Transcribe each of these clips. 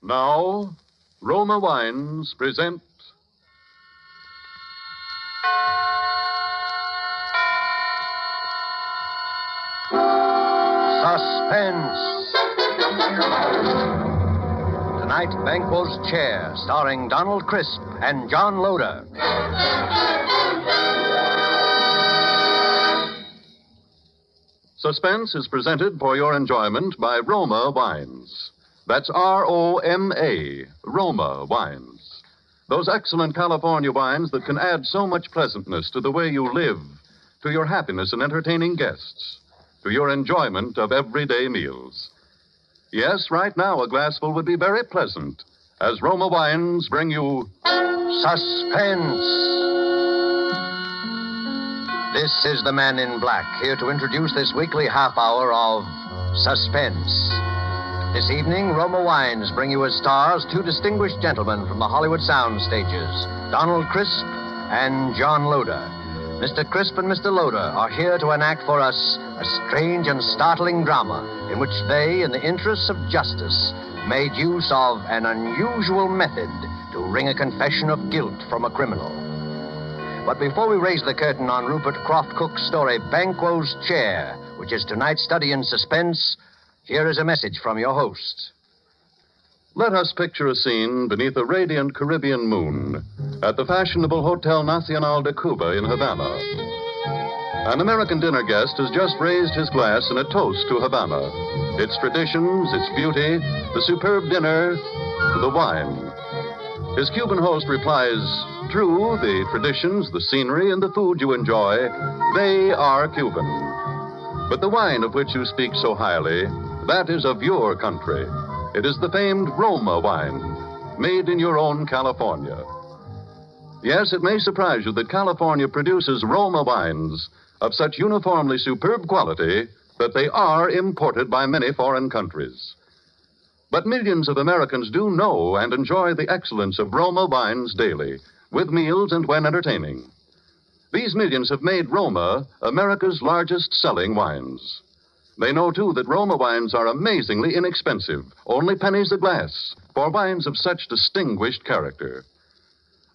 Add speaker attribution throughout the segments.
Speaker 1: Now, Roma Wines present
Speaker 2: Suspense. Tonight, Banquo's Chair, starring Donald Crisp and John Loder.
Speaker 1: Suspense is presented for your enjoyment by Roma Wines. That's R-O-M-A, Roma Wines. Those excellent California wines that can add so much pleasantness to the way you live, to your happiness in entertaining guests, to your enjoyment of everyday meals. Yes, right now a glassful would be very pleasant, as Roma Wines bring you
Speaker 2: Suspense. This is the Man in Black, here to introduce this weekly half hour of Suspense. This evening, Roma Wines bring you as stars two distinguished gentlemen from the Hollywood sound stages, Donald Crisp and John Loder. Mr. Crisp and Mr. Loder are here to enact for us a strange and startling drama in which they, in the interests of justice, made use of an unusual method to wring a confession of guilt from a criminal. But before we raise the curtain on Rupert Croft Cook's story, Banquo's Chair, which is tonight's study in suspense, here is a message from your host.
Speaker 1: Let us picture a scene beneath a radiant Caribbean moon at the fashionable Hotel Nacional de Cuba in Havana. An American dinner guest has just raised his glass in a toast to Havana, its traditions, its beauty, the superb dinner, the wine. His Cuban host replies, "True, the traditions, the scenery, and the food you enjoy, they are Cuban. But the wine of which you speak so highly, that is of your country. It is the famed Roma wine, made in your own California." Yes, it may surprise you that California produces Roma wines of such uniformly superb quality that they are imported by many foreign countries. But millions of Americans do know and enjoy the excellence of Roma wines daily, with meals and when entertaining. These millions have made Roma America's largest selling wines. They know, too, that Roma wines are amazingly inexpensive, only pennies a glass, for wines of such distinguished character.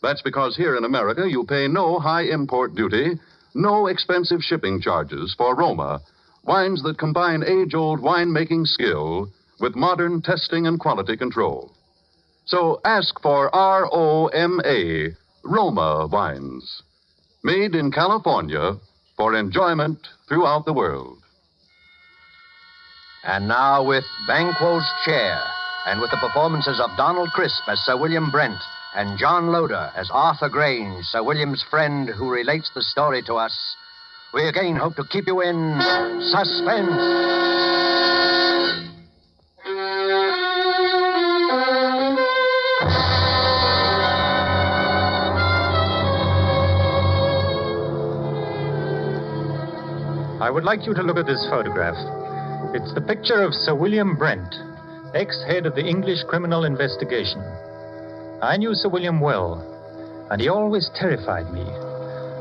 Speaker 1: That's because here in America you pay no high import duty, no expensive shipping charges for Roma, wines that combine age-old winemaking skill with modern testing and quality control. So ask for R-O-M-A, Roma wines, made in California for enjoyment throughout the world.
Speaker 2: And now with Banquo's Chair, and with the performances of Donald Crisp as Sir William Brent and John Loder as Arthur Grange, Sir William's friend who relates the story to us, we again hope to keep you in suspense.
Speaker 3: I would like you to look at this photograph. It's the picture of Sir William Brent, ex-head of the English Criminal Investigation. I knew Sir William well, and he always terrified me.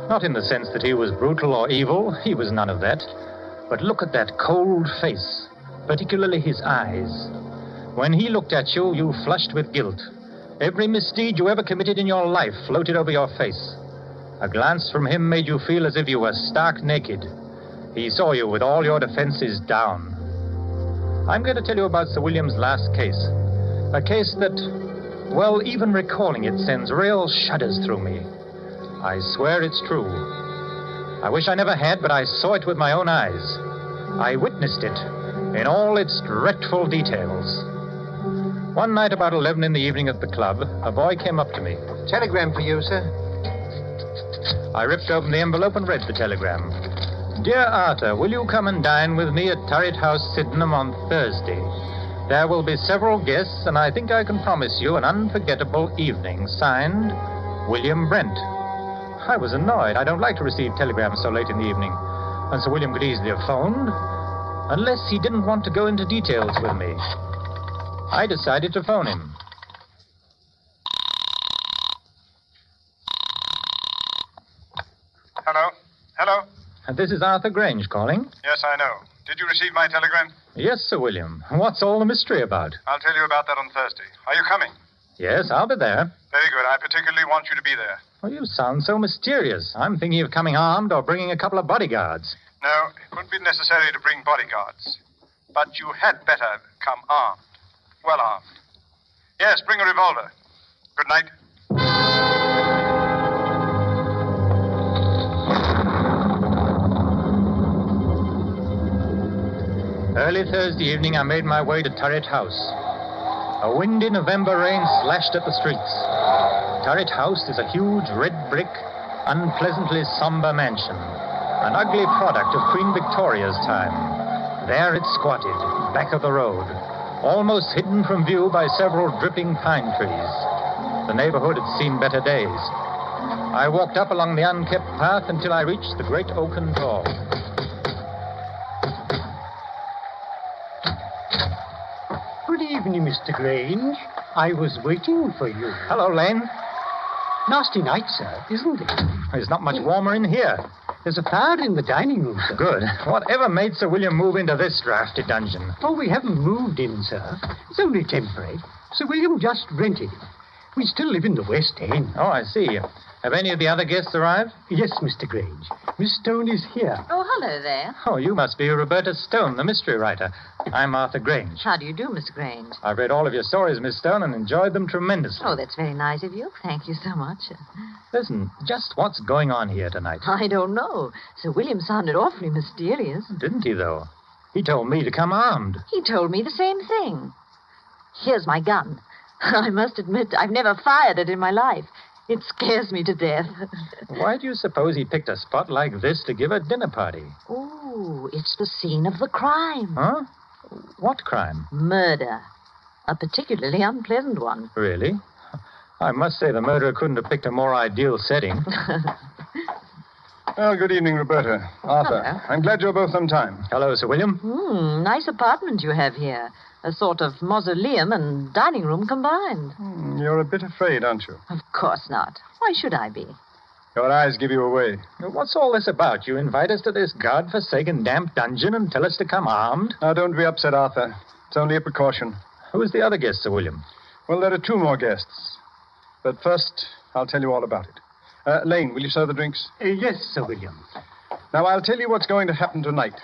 Speaker 3: Not in the sense that he was brutal or evil, he was none of that. But look at that cold face, particularly his eyes. When he looked at you, you flushed with guilt. Every misdeed you ever committed in your life floated over your face. A glance from him made you feel as if you were stark naked. He saw you with all your defenses down. I'm going to tell you about Sir William's last case. A case that, well, even recalling it sends real shudders through me. I swear it's true. I wish I never had, but I saw it with my own eyes. I witnessed it in all its dreadful details. One night about 11 in the evening at the club, a boy came up to me.
Speaker 4: Telegram for you, sir.
Speaker 3: I ripped open the envelope and read the telegram. "Dear Arthur, will you come and dine with me at Turret House, Sydenham on Thursday? There will be several guests, and I think I can promise you an unforgettable evening. Signed, William Brent." I was annoyed. I don't like to receive telegrams so late in the evening. And Sir William could easily have phoned, unless he didn't want to go into details with me. I decided to phone him.
Speaker 5: Hello? Hello?
Speaker 3: This is Arthur Grange calling.
Speaker 5: Yes, I know.
Speaker 4: Did you receive my telegram?
Speaker 3: Yes, Sir William. What's all the mystery about?
Speaker 4: I'll tell you about that on Thursday. Are you coming?
Speaker 3: Yes, I'll be there.
Speaker 4: Very good. I particularly want you to be there.
Speaker 3: Oh, you sound so mysterious. I'm thinking of coming armed or bringing a couple of bodyguards.
Speaker 4: No, it wouldn't be necessary to bring bodyguards. But you had better come armed. Well armed. Yes, bring a revolver. Good night.
Speaker 3: Early Thursday evening, I made my way to Turret House. A windy November rain slashed at the streets. Turret House is a huge red brick, unpleasantly somber mansion, an ugly product of Queen Victoria's time. There it squatted, back of the road, almost hidden from view by several dripping pine trees. The neighborhood had seen better days. I walked up along the unkept path until I reached the great oaken door.
Speaker 5: Good evening, Mr. Grange. I was waiting for you.
Speaker 3: Hello, Lane.
Speaker 5: Nasty night, sir, isn't it?
Speaker 3: It's not much warmer in here.
Speaker 5: There's a fire in the dining room, sir.
Speaker 3: Good. Whatever made Sir William move into this drafty dungeon?
Speaker 5: Oh, we haven't moved in, sir. It's only temporary. Sir William just rented it. We still live in the West End.
Speaker 3: Oh, I see. Have any of the other guests arrived?
Speaker 5: Yes, Mr. Grange. Miss Stone is here.
Speaker 6: Oh, hello there.
Speaker 3: Oh, you must be Roberta Stone, the mystery writer. I'm Arthur Grange.
Speaker 6: How do you do, Mr. Grange?
Speaker 3: I've read all of your stories, Miss Stone, and enjoyed them tremendously.
Speaker 6: Oh, that's very nice of you. Thank you so much.
Speaker 3: Listen, just what's going on here tonight?
Speaker 6: I don't know. Sir William sounded awfully mysterious.
Speaker 3: Didn't he, though? He told me to come armed.
Speaker 6: He told me the same thing. Here's my gun. I must admit, I've never fired it in my life. It scares me to death.
Speaker 3: Why do you suppose he picked a spot like this to give a dinner party?
Speaker 6: Oh, it's the scene of the crime.
Speaker 3: Huh? What crime?
Speaker 6: Murder. A particularly unpleasant one.
Speaker 3: Really? I must say the murderer couldn't have picked a more ideal setting.
Speaker 4: Well, good evening, Roberta. Arthur.
Speaker 6: Hello.
Speaker 4: I'm glad you're both on time.
Speaker 3: Hello, Sir William.
Speaker 6: Nice apartment you have here. A sort of mausoleum and dining room combined.
Speaker 4: You're a bit afraid, aren't you?
Speaker 6: Of course not. Why should I be?
Speaker 4: Your eyes give you away.
Speaker 3: What's all this about? You invite us to this God-forsaken damp dungeon and tell us to come armed?
Speaker 4: Now, don't be upset, Arthur. It's only a precaution.
Speaker 3: Who's the other guest, Sir William?
Speaker 4: Well, there are two more guests. But first, I'll tell you all about it. Lane, will you serve the drinks?
Speaker 5: Yes, Sir William.
Speaker 4: Now, I'll tell you what's going to happen tonight.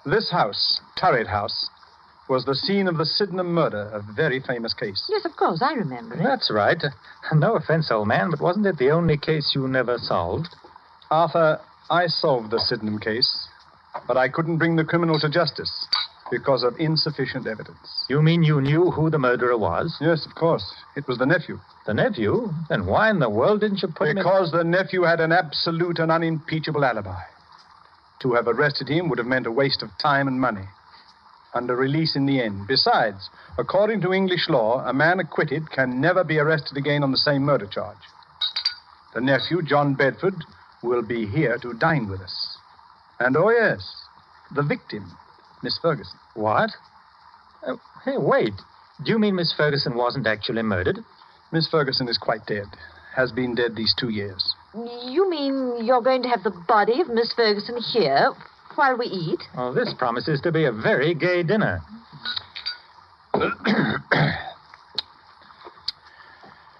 Speaker 4: This house, Turret House, was the scene of the Sydenham murder, a very famous case.
Speaker 6: Yes, of course, I remember it.
Speaker 3: That's right. No offense, old man, but wasn't it the only case you never solved?
Speaker 4: Arthur, I solved the Sydenham case, but I couldn't bring the criminal to justice because of insufficient evidence.
Speaker 3: You mean you knew who the murderer was?
Speaker 4: Yes, of course. It was the nephew.
Speaker 3: The nephew? Then why in the world didn't you put him in...
Speaker 4: Because the nephew had an absolute and unimpeachable alibi. To have arrested him would have meant a waste of time and money. And a release in the end. Besides, according to English law, a man acquitted can never be arrested again on the same murder charge. The nephew, John Bedford, will be here to dine with us. And, oh yes, the victim, Miss Ferguson.
Speaker 3: What? Hey, wait. Do you mean Miss Ferguson wasn't actually murdered?
Speaker 4: Miss Ferguson is quite dead. Has been dead these 2 years.
Speaker 6: You mean you're going to have the body of Miss Ferguson here while we eat?
Speaker 3: Oh, this promises to be a very gay dinner.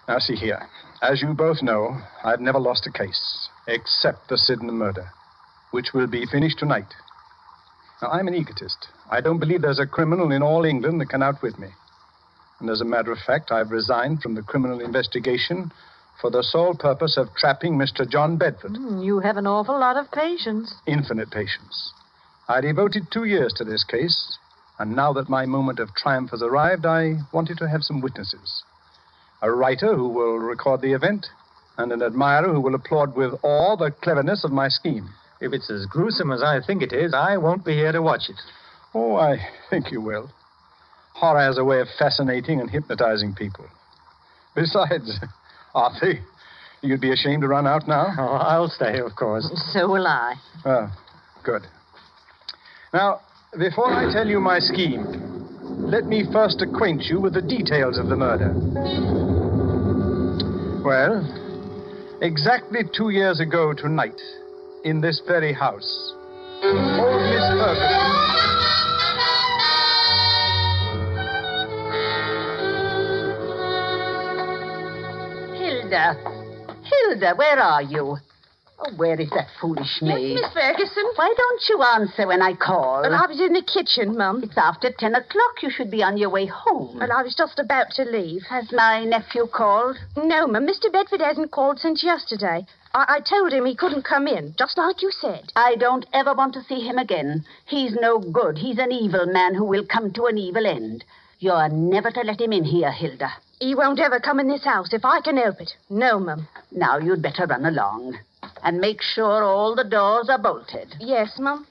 Speaker 4: Now, see here. As you both know, I've never lost a case, except the Sydenham murder, which will be finished tonight. Now, I'm an egotist. I don't believe there's a criminal in all England that can outwit me. And as a matter of fact, I've resigned from the criminal investigation for the sole purpose of trapping Mr. John Bedford.
Speaker 6: You have an awful lot of patience.
Speaker 4: Infinite patience. I devoted 2 years to this case, and now that my moment of triumph has arrived, I wanted to have some witnesses. A writer who will record the event, and an admirer who will applaud with awe the cleverness of my scheme.
Speaker 3: If it's as gruesome as I think it is, I won't be here to watch it.
Speaker 4: Oh, I think you will. Horror has a way of fascinating and hypnotizing people. Besides, Arthur, you'd be ashamed to run out now?
Speaker 3: Oh, I'll stay, of course.
Speaker 6: So will I.
Speaker 4: Oh, good. Now, before I tell you my scheme, let me first acquaint you with the details of the murder. Well, exactly 2 years ago tonight, in this very house, Old Miss Ferguson.
Speaker 7: Hilda, where are you? Oh, where is that foolish maid?
Speaker 8: Yes, Miss Ferguson.
Speaker 7: Why don't you answer when I call?
Speaker 8: Well, I was in the kitchen, Mum.
Speaker 7: It's after 10 o'clock. You should be on your way home.
Speaker 8: Well, I was just about to leave.
Speaker 7: Has my nephew called?
Speaker 8: No, Mum. Mr. Bedford hasn't called since yesterday. I told him he couldn't come in, just like you said.
Speaker 7: I don't ever want to see him again. He's no good. He's an evil man who will come to an evil end. You're never to let him in here, Hilda.
Speaker 8: He won't ever come in this house if I can help it. No, Mum.
Speaker 7: Now you'd better run along. And make sure all the doors are bolted.
Speaker 8: Yes, Mum.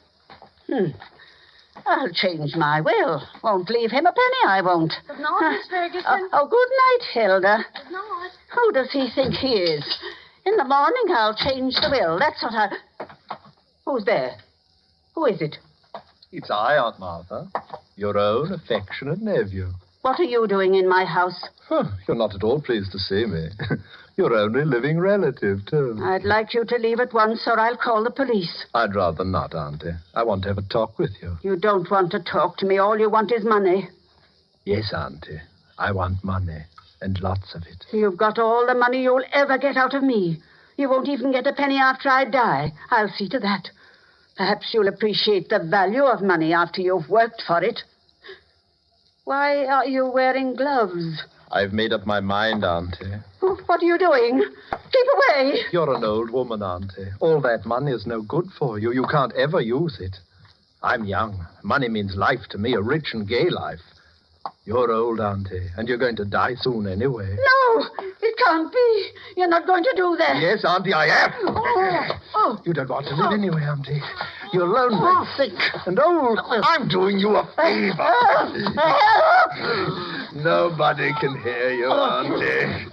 Speaker 7: I'll change my will. Won't leave him a penny, I won't.
Speaker 8: Good night, Miss Ferguson.
Speaker 7: Oh, good night, Hilda.
Speaker 8: Good night.
Speaker 7: Who does he think he is? In the morning, I'll change the will. That's what I... Who's there? Who is it?
Speaker 9: It's I, Aunt Martha. Your own affectionate nephew.
Speaker 7: What are you doing in my house?
Speaker 9: You're not at all pleased to see me. Your only living relative, too.
Speaker 7: I'd like you to leave at once, or I'll call the police.
Speaker 9: I'd rather not, Auntie. I want to have a talk with you.
Speaker 7: You don't want to talk to me. All you want is money.
Speaker 9: Yes, Auntie. I want money, and lots of it.
Speaker 7: You've got all the money you'll ever get out of me. You won't even get a penny after I die. I'll see to that. Perhaps you'll appreciate the value of money after you've worked for it. Why are you wearing gloves?
Speaker 9: I've made up my mind, Auntie.
Speaker 7: Oh, what are you doing? Keep away.
Speaker 9: You're an old woman, Auntie. All that money is no good for you. You can't ever use it. I'm young. Money means life to me, a rich and gay life. You're old, Auntie, and you're going to die soon anyway.
Speaker 7: No, it can't be. You're not going to do that.
Speaker 9: Yes, Auntie, I am.
Speaker 7: Oh.
Speaker 9: You don't want to live anyway, Auntie. You're lonely, sick, and old. I'm doing you a favor. Nobody can hear you, Auntie.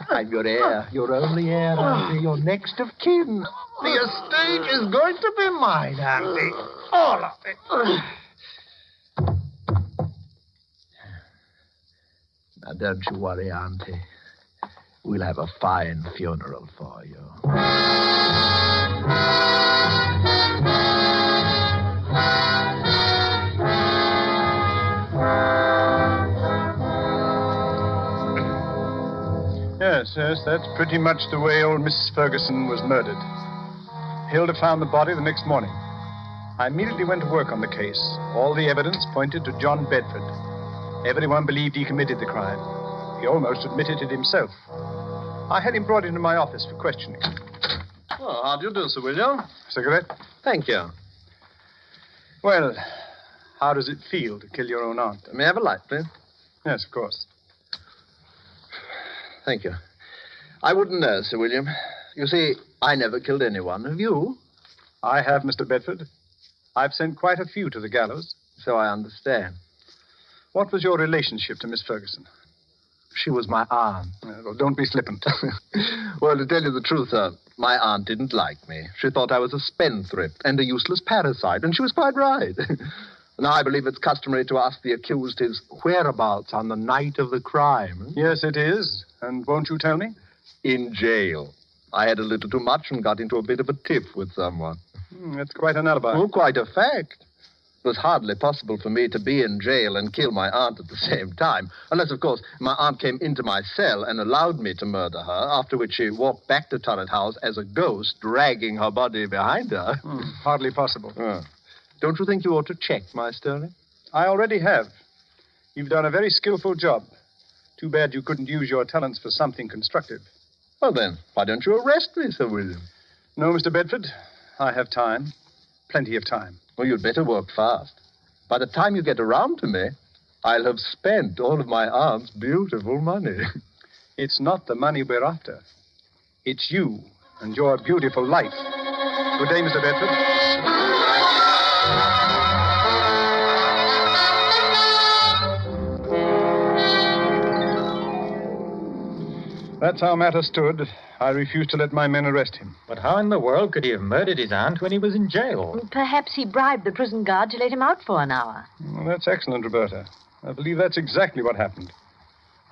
Speaker 9: I'm your heir, your only heir, Auntie, your next of kin. The estate is going to be mine, Auntie. All of it. Now, don't you worry, Auntie. We'll have a fine funeral for you.
Speaker 4: Yes, that's pretty much the way old Mrs. Ferguson was murdered. Hilda found the body the next morning. I immediately went to work on the case. All the evidence pointed to John Bedford. Everyone believed he committed the crime. He almost admitted it himself. I had him brought into my office for questioning.
Speaker 9: Well, how do you do, Sir William?
Speaker 4: Cigarette?
Speaker 9: Thank you.
Speaker 4: Well, how does it feel to kill your own aunt?
Speaker 9: May I have a light, please?
Speaker 4: Yes, of course.
Speaker 9: Thank you. I wouldn't know, Sir William. You see, I never killed anyone. Have you?
Speaker 4: I have, Mr. Bedford. I've sent quite a few to the gallows.
Speaker 9: So I understand.
Speaker 4: What was your relationship to Miss Ferguson?
Speaker 9: She was my aunt.
Speaker 4: Well, don't be flippant.
Speaker 9: Well, to tell you the truth, sir, my aunt didn't like me. She thought I was a spendthrift and a useless parasite, and she was quite right. Now, I believe it's customary to ask the accused his whereabouts on the night of the crime.
Speaker 4: Yes, it is. And won't you tell me?
Speaker 9: In jail. I had a little too much and got into a bit of a tiff with someone.
Speaker 4: That's quite an alibi.
Speaker 9: Oh, quite a fact. It was hardly possible for me to be in jail and kill my aunt at the same time. Unless, of course, my aunt came into my cell and allowed me to murder her, after which she walked back to Turret House as a ghost, dragging her body behind her.
Speaker 4: Hardly possible.
Speaker 9: Don't you think you ought to check my story?
Speaker 4: I already have. You've done a very skillful job. Too bad you couldn't use your talents for something constructive.
Speaker 9: Well, then, why don't you arrest me, Sir William?
Speaker 4: No, Mr. Bedford. I have time. Plenty of time.
Speaker 9: Well, you'd better work fast. By the time you get around to me, I'll have spent all of my aunt's beautiful money.
Speaker 4: It's not the money we're after. It's you and your beautiful life. Good day, Mr. Bedford. That's how matters stood. I refused to let my men arrest him.
Speaker 3: But how in the world could he have murdered his aunt when he was in jail?
Speaker 6: Perhaps he bribed the prison guard to let him out for an hour.
Speaker 4: Well, that's excellent, Roberta. I believe that's exactly what happened.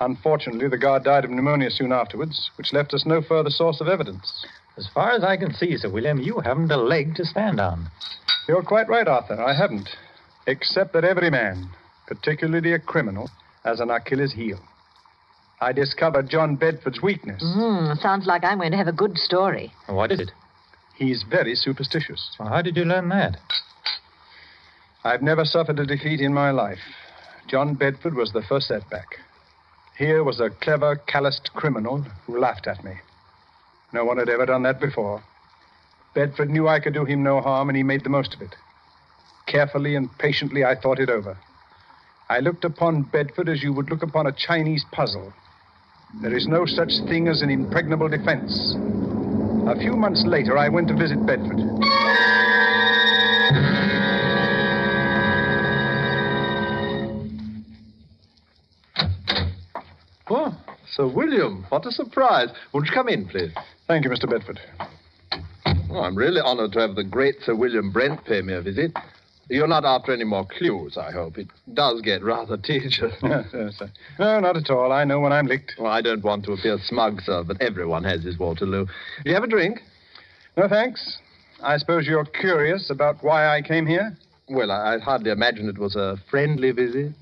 Speaker 4: Unfortunately, the guard died of pneumonia soon afterwards, which left us no further source of evidence.
Speaker 3: As far as I can see, Sir William, you haven't a leg to stand on.
Speaker 4: You're quite right, Arthur. I haven't. Except that every man, particularly a criminal, has an Achilles heel. I discovered John Bedford's weakness.
Speaker 6: Sounds like I'm going to have a good story.
Speaker 3: What is it?
Speaker 4: He's very superstitious.
Speaker 3: Well, how did you learn that?
Speaker 4: I've never suffered a defeat in my life. John Bedford was the first setback. Here was a clever, calloused criminal who laughed at me. No one had ever done that before. Bedford knew I could do him no harm, and he made the most of it. Carefully and patiently, I thought it over. I looked upon Bedford as you would look upon a Chinese puzzle. There is no such thing as an impregnable defense. A few months later, I went to visit Bedford.
Speaker 9: Oh, Sir William, what a surprise. Won't you come in, please?
Speaker 4: Thank you, Mr. Bedford.
Speaker 9: Oh, I'm really honored to have the great Sir William Brent pay me a visit. You're not after any more clues, I hope. It does get rather tedious.
Speaker 4: Yes. No, not at all. I know when I'm licked.
Speaker 9: Well, I don't want to appear smug, sir, but everyone has his Waterloo. Do you have a drink?
Speaker 4: No, thanks. I suppose you're curious about why I came here?
Speaker 9: Well, I hardly imagine it was a friendly visit.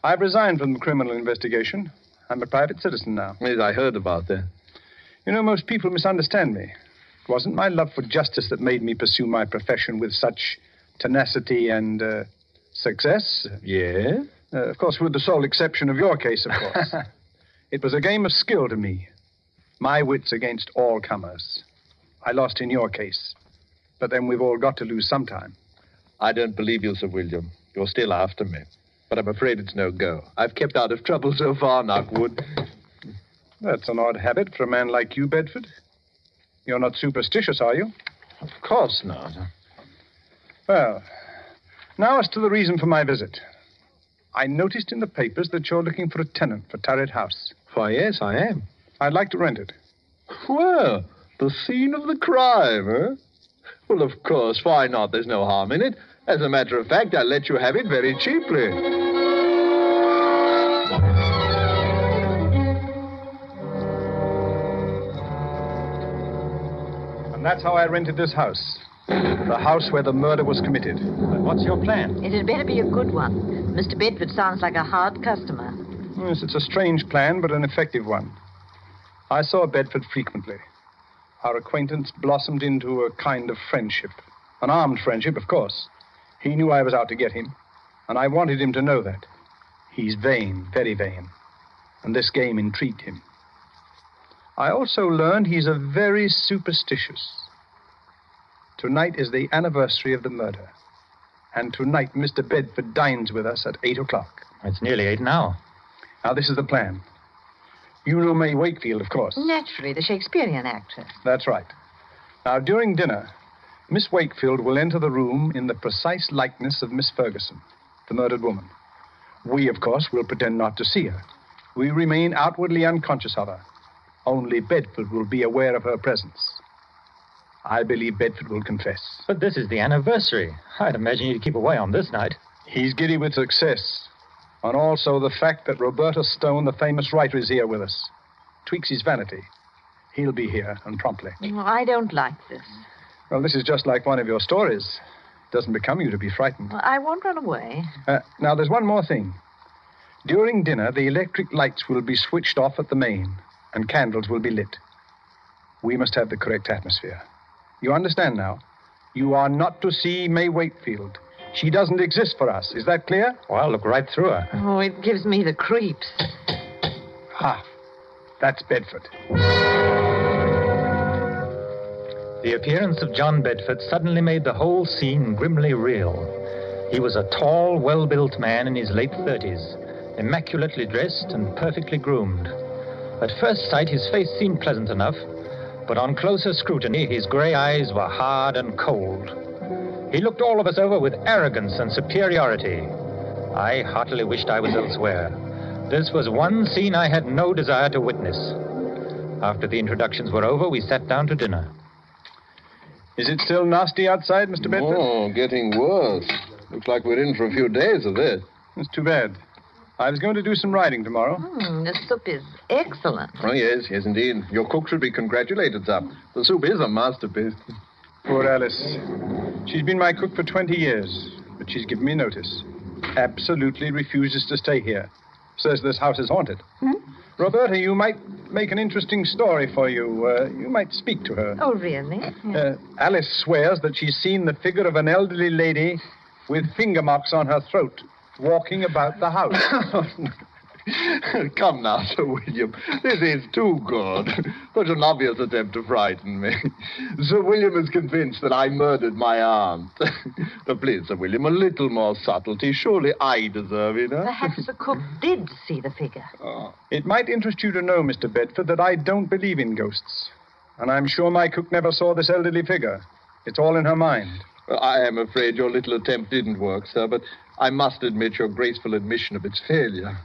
Speaker 4: I've resigned from the criminal investigation. I'm a private citizen now.
Speaker 9: Yes, I heard about that.
Speaker 4: You know, most people misunderstand me. It wasn't my love for justice that made me pursue my profession with such tenacity and success.
Speaker 9: Yes?
Speaker 4: Of course, with the sole exception of your case, of course. It was a game of skill to me. My wits against all comers. I lost in your case. But then we've all got to lose sometime.
Speaker 9: I don't believe you, Sir William. You're still after me. But I'm afraid it's no go. I've kept out of trouble so far, Knockwood.
Speaker 4: That's an odd habit for a man like you, Bedford. You're not superstitious, are you?
Speaker 9: Of course not.
Speaker 4: Well, now as to the reason for my visit. I noticed in the papers that you're looking for a tenant for Turret House.
Speaker 9: Why, yes, I am.
Speaker 4: I'd like to rent it.
Speaker 9: Well, the scene of the crime, eh? Well, of course, why not? There's no harm in it. As a matter of fact, I'll let you have it very cheaply.
Speaker 4: And that's how I rented this house. The house where the murder was committed.
Speaker 3: But what's your plan?
Speaker 6: It had better be a good one. Mr. Bedford sounds like a hard customer.
Speaker 4: Yes, it's a strange plan, but an effective one. I saw Bedford frequently. Our acquaintance blossomed into a kind of friendship. An armed friendship, of course. He knew I was out to get him, and I wanted him to know that. He's vain, very vain, and this game intrigued him. I also learned he's a very superstitious. Tonight is the anniversary of the murder, and tonight Mr. Bedford dines with us at 8 o'clock.
Speaker 3: It's nearly 8 now.
Speaker 4: Now, this is the plan. You know May Wakefield, of course.
Speaker 6: Naturally, the Shakespearean actress.
Speaker 4: That's right. Now, during dinner, Miss Wakefield will enter the room in the precise likeness of Miss Ferguson, the murdered woman. We, of course, will pretend not to see her. We remain outwardly unconscious of her. Only Bedford will be aware of her presence. I believe Bedford will confess.
Speaker 3: But this is the anniversary. I'd imagine you'd keep away on this night.
Speaker 4: He's giddy with success. And also the fact that Roberta Stone, the famous writer, is here with us. Tweaks his vanity. He'll be here, and promptly.
Speaker 6: Oh, I don't like this.
Speaker 4: Well, this is just like one of your stories. It doesn't become you to be frightened.
Speaker 6: Well, I won't run away.
Speaker 4: Now, there's one more thing. During dinner, the electric lights will be switched off at the main, and candles will be lit. We must have the correct atmosphere. You understand now? You are not to see May Wakefield. She doesn't exist for us. Is that clear?
Speaker 3: Well, I'll look right through her.
Speaker 6: Oh, it gives me the creeps.
Speaker 4: Ha! That's Bedford.
Speaker 3: The appearance of John Bedford suddenly made the whole scene grimly real. He was a tall, well-built man in his late 30s, immaculately dressed and perfectly groomed. At first sight, his face seemed pleasant enough, but on closer scrutiny, his gray eyes were hard and cold. He looked all of us over with arrogance and superiority. I heartily wished I was elsewhere. This was one scene I had no desire to witness. After the introductions were over, we sat down to dinner.
Speaker 4: Is it still nasty outside, Mr. Bedford?
Speaker 9: Oh, getting worse. Looks like we're in for a few days of this.
Speaker 4: It's too bad. I was going to do some riding tomorrow.
Speaker 6: The soup is excellent.
Speaker 9: Oh, yes, indeed. Your cook should be congratulated, sir. The soup is a masterpiece.
Speaker 4: Poor Alice. She's been my cook for 20 years, but she's given me notice. Absolutely refuses to stay here. Says this house is haunted. Roberta, you might make an interesting story for you. You might speak to her.
Speaker 6: Oh, really?
Speaker 4: Alice swears that she's seen the figure of an elderly lady with finger marks on her throat walking about the house.
Speaker 9: Come now, Sir William. This is too good. Such an obvious attempt to frighten me. Sir William is convinced that I murdered my aunt. But please, Sir William, a little more subtlety. Surely I deserve it, huh?
Speaker 6: Perhaps the cook did see the figure.
Speaker 4: It might interest you to know, Mr. Bedford, that I don't believe in ghosts. And I'm sure my cook never saw this elderly figure. It's all in her mind.
Speaker 9: I am afraid your little attempt didn't work, sir, but I must admit your graceful admission of its failure.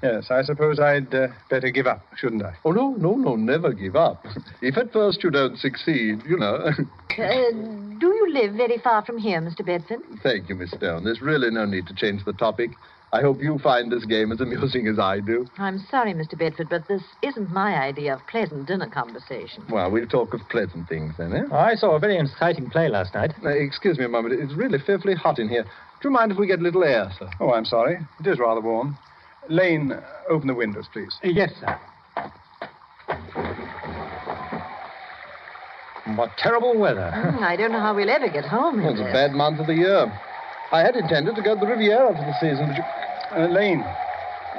Speaker 4: Yes, I suppose I'd better give up, shouldn't I?
Speaker 9: Oh, no, never give up. If at first you don't succeed, you know.
Speaker 6: Do you live very far from here, Mr. Bedford?
Speaker 9: Thank you, Miss Stone. There's really no need to change the topic. I hope you find this game as amusing as I do.
Speaker 6: I'm sorry, Mr. Bedford, but this isn't my idea of pleasant dinner conversation.
Speaker 9: Well, we'll talk of pleasant things then, eh?
Speaker 3: I saw a very inciting play last night.
Speaker 9: Excuse me a moment. It's really fearfully hot in here. Do you mind if we get a little air, sir?
Speaker 4: Oh, I'm sorry. It is rather warm. Lane, open the windows, please.
Speaker 5: Yes, sir.
Speaker 3: What terrible weather.
Speaker 6: I don't know how we'll ever get home.
Speaker 9: Well, it's a bad month of the year. I had intended to go to the Riviera for the season, but you...
Speaker 4: Lane,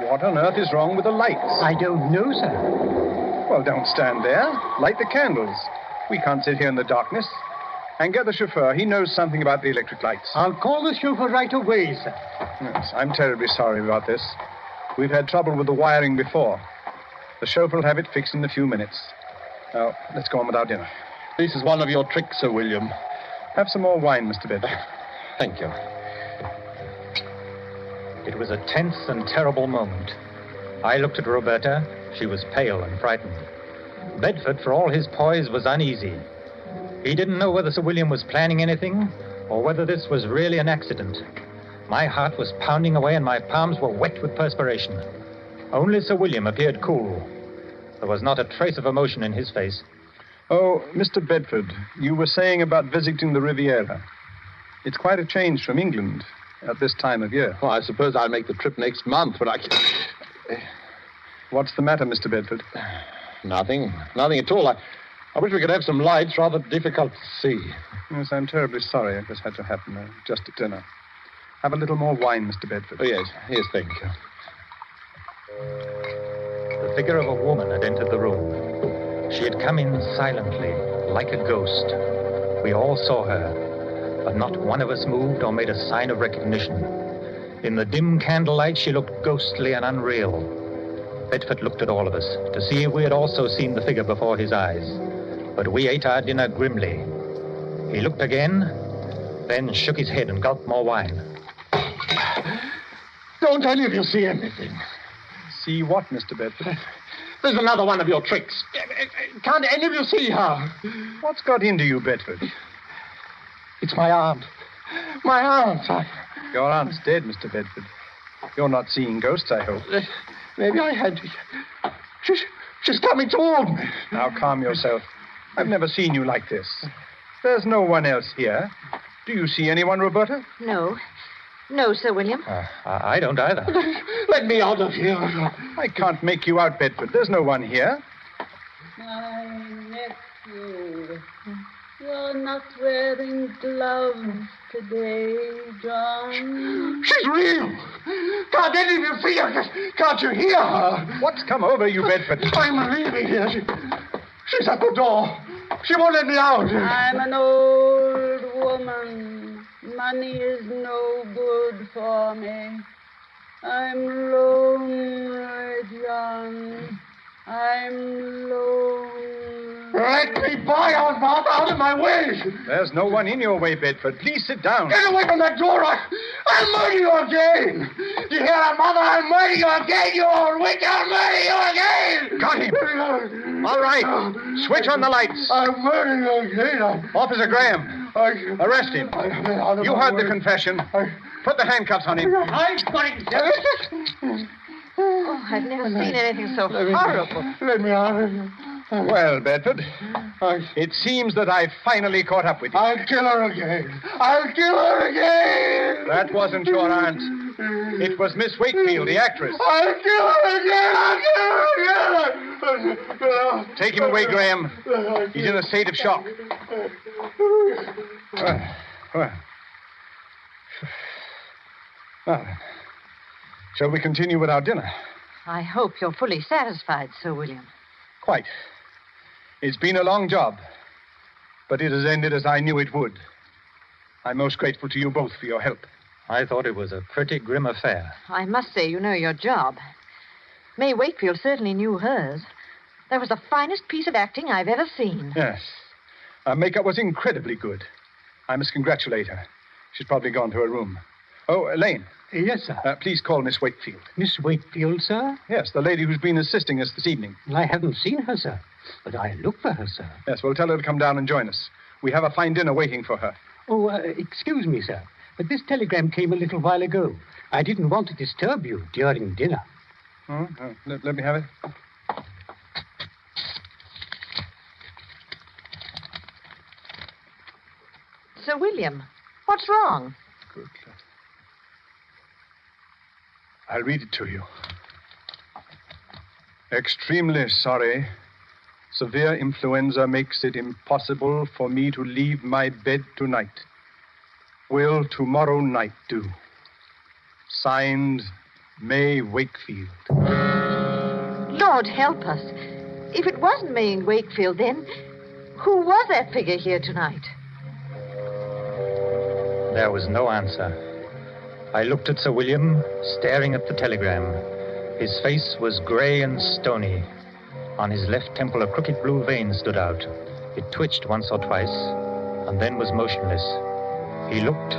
Speaker 4: what on earth is wrong with the lights?
Speaker 5: I don't know, sir.
Speaker 4: Well, don't stand there. Light the candles. We can't sit here in the darkness. And get the chauffeur. He knows something about the electric lights.
Speaker 5: I'll call the chauffeur right away, sir.
Speaker 4: Yes, I'm terribly sorry about this. We've had trouble with the wiring before. The chauffeur will have it fixed in a few minutes. Now, let's go on with our dinner.
Speaker 9: This is one of your tricks, Sir William.
Speaker 4: Have some more wine, Mr. Bedford.
Speaker 9: Thank you.
Speaker 3: It was a tense and terrible moment. I looked at Roberta. She was pale and frightened. Bedford, for all his poise, was uneasy. He didn't know whether Sir William was planning anything or whether this was really an accident. My heart was pounding away and my palms were wet with perspiration. Only Sir William appeared cool. There was not a trace of emotion in his face.
Speaker 4: Oh, Mr. Bedford, you were saying about visiting the Riviera. It's quite a change from England at this time of year.
Speaker 9: Well, I suppose I'll make the trip next month, but I...
Speaker 4: What's the matter, Mr. Bedford?
Speaker 9: Nothing at all. I wish we could have some lights. Rather difficult to see.
Speaker 4: Yes, I'm terribly sorry this had to happen just at dinner. Have a little more wine, Mr. Bedford.
Speaker 9: Oh, yes, thank you.
Speaker 3: The figure of a woman had entered the room. She had come in silently, like a ghost. We all saw her, but not one of us moved or made a sign of recognition. In the dim candlelight, she looked ghostly and unreal. Bedford looked at all of us to see if we had also seen the figure before his eyes. But we ate our dinner grimly. He looked again, then shook his head and gulped more wine.
Speaker 9: Don't any of you see anything?
Speaker 4: See what, Mr. Bedford?
Speaker 9: There's another one of your tricks. Can't any of you see her?
Speaker 4: What's got into you, Bedford?
Speaker 9: It's my aunt. My aunt.
Speaker 4: Your aunt's dead, Mr. Bedford. You're not seeing ghosts, I hope.
Speaker 9: Maybe I had to. She's coming toward me.
Speaker 4: Now, calm yourself. I've never seen you like this. There's no one else here. Do you see anyone, Roberta?
Speaker 6: No. No, Sir William.
Speaker 3: I don't either.
Speaker 9: Let me out of here.
Speaker 4: I can't make you out, Bedford. There's no one here.
Speaker 7: My nephew, you're not wearing gloves today, John.
Speaker 9: She's real. Can't any of you see her? Can't you hear her?
Speaker 4: What's come over you, Bedford?
Speaker 9: I'm leaving here. She's at the door. She won't let me out.
Speaker 7: I'm an old woman. Money is no good for me. I'm lonely, John. I'm lonely.
Speaker 9: Let me by, Aunt Martha, out of my way.
Speaker 4: There's no one in your way, Bedford. Please sit down.
Speaker 9: Get away from that door. I'll murder you again. You hear that, Mother? I'll murder you again, you old witch. I'll murder you again.
Speaker 4: Got him. All right. Switch on the lights.
Speaker 9: I'll murder you again.
Speaker 4: Officer Graham, arrest him. You heard the confession. Put the handcuffs on him.
Speaker 6: Oh, I've never seen anything so horrible.
Speaker 9: Let me out of here.
Speaker 4: Well, Bedford, it seems that I've finally caught up with you.
Speaker 10: I'll kill her again. I'll kill her again.
Speaker 4: That wasn't your aunt. It was Miss Wakefield, the actress.
Speaker 10: I'll kill her again. I'll kill her again.
Speaker 4: Take him away, Graham. He's in a state of shock. Well, then. Shall we continue with our dinner?
Speaker 6: I hope you're fully satisfied, Sir William.
Speaker 4: Quite. It's been a long job, but it has ended as I knew it would. I'm most grateful to you both for your help.
Speaker 3: I thought it was a pretty grim affair.
Speaker 6: I must say you know your job. May Wakefield certainly knew hers. That was the finest piece of acting I've ever seen.
Speaker 4: Yes. Her makeup was incredibly good. I must congratulate her. She's probably gone to her room. Oh, Elaine.
Speaker 5: Yes, sir.
Speaker 4: Please call Miss Wakefield.
Speaker 5: Miss Wakefield, sir?
Speaker 4: Yes, the lady who's been assisting us this evening.
Speaker 5: I haven't seen her, sir. But I look for her, sir.
Speaker 4: Yes, well, tell her to come down and join us. We have a fine dinner waiting for her.
Speaker 5: Oh, excuse me, sir, but this telegram came a little while ago. I didn't want to disturb you during dinner.
Speaker 4: Let me have it.
Speaker 6: Sir William, what's wrong?
Speaker 4: Good. I'll read it to you. Extremely sorry. Severe influenza makes it impossible for me to leave my bed tonight. Will tomorrow night do? Signed, May Wakefield.
Speaker 6: Lord help us. If it wasn't May Wakefield, then who was that figure here tonight?
Speaker 3: There was no answer. I looked at Sir William, staring at the telegram. His face was gray and stony. On his left temple, a crooked blue vein stood out. It twitched once or twice, and then was motionless. He looked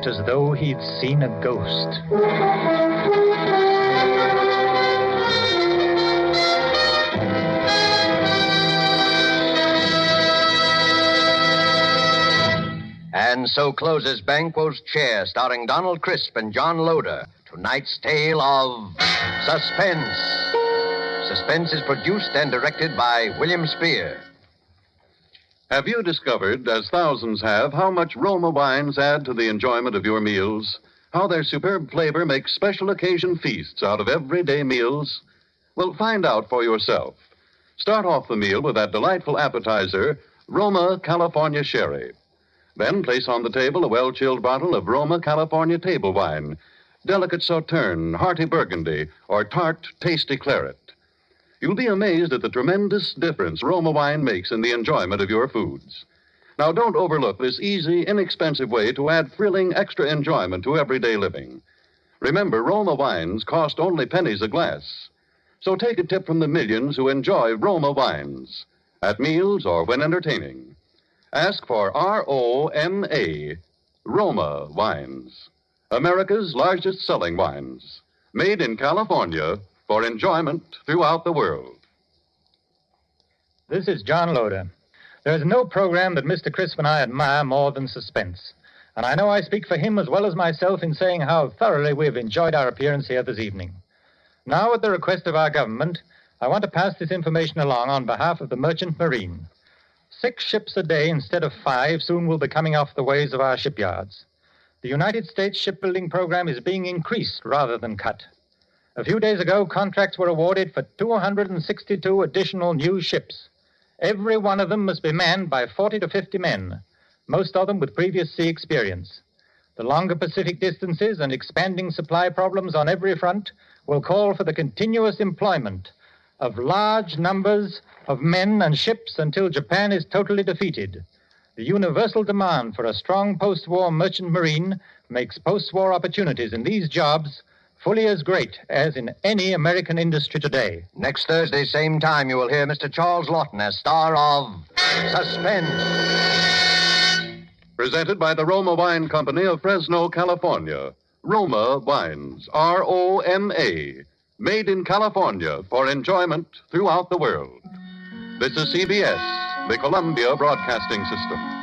Speaker 3: as though he'd seen a ghost.
Speaker 2: And so closes Banquo's Chair, starring Donald Crisp and John Loder. Tonight's tale of Suspense. Suspense is produced and directed by William Spear.
Speaker 1: Have you discovered, as thousands have, how much Roma wines add to the enjoyment of your meals? How their superb flavor makes special occasion feasts out of everyday meals? Well, find out for yourself. Start off the meal with that delightful appetizer, Roma California Sherry. Then place on the table a well-chilled bottle of Roma California table wine, delicate Sauterne, hearty Burgundy, or tart, tasty claret. You'll be amazed at the tremendous difference Roma wine makes in the enjoyment of your foods. Now, don't overlook this easy, inexpensive way to add thrilling extra enjoyment to everyday living. Remember, Roma wines cost only pennies a glass. So take a tip from the millions who enjoy Roma wines at meals or when entertaining. Ask for R-O-M-A, Roma wines. America's largest selling wines. Made in California for enjoyment throughout the world.
Speaker 3: This is John Loder. There's no program that Mr. Crisp and I admire more than Suspense. And I know I speak for him as well as myself in saying how thoroughly we've enjoyed our appearance here this evening. Now, at the request of our government, I want to pass this information along on behalf of the Merchant Marine. 6 ships a day instead of 5 soon will be coming off the ways of our shipyards. The United States shipbuilding program is being increased rather than cut. A few days ago, contracts were awarded for 262 additional new ships. Every one of them must be manned by 40 to 50 men, most of them with previous sea experience. The longer Pacific distances and expanding supply problems on every front will call for the continuous employment of large numbers of men and ships until Japan is totally defeated. The universal demand for a strong post-war merchant marine makes post-war opportunities in these jobs fully as great as in any American industry today.
Speaker 2: Next Thursday, same time, you will hear Mr. Charles Lawton as star of Suspense.
Speaker 1: Presented by the Roma Wine Company of Fresno, California. Roma Wines, R-O-M-A. Made in California for enjoyment throughout the world. This is CBS, the Columbia Broadcasting System.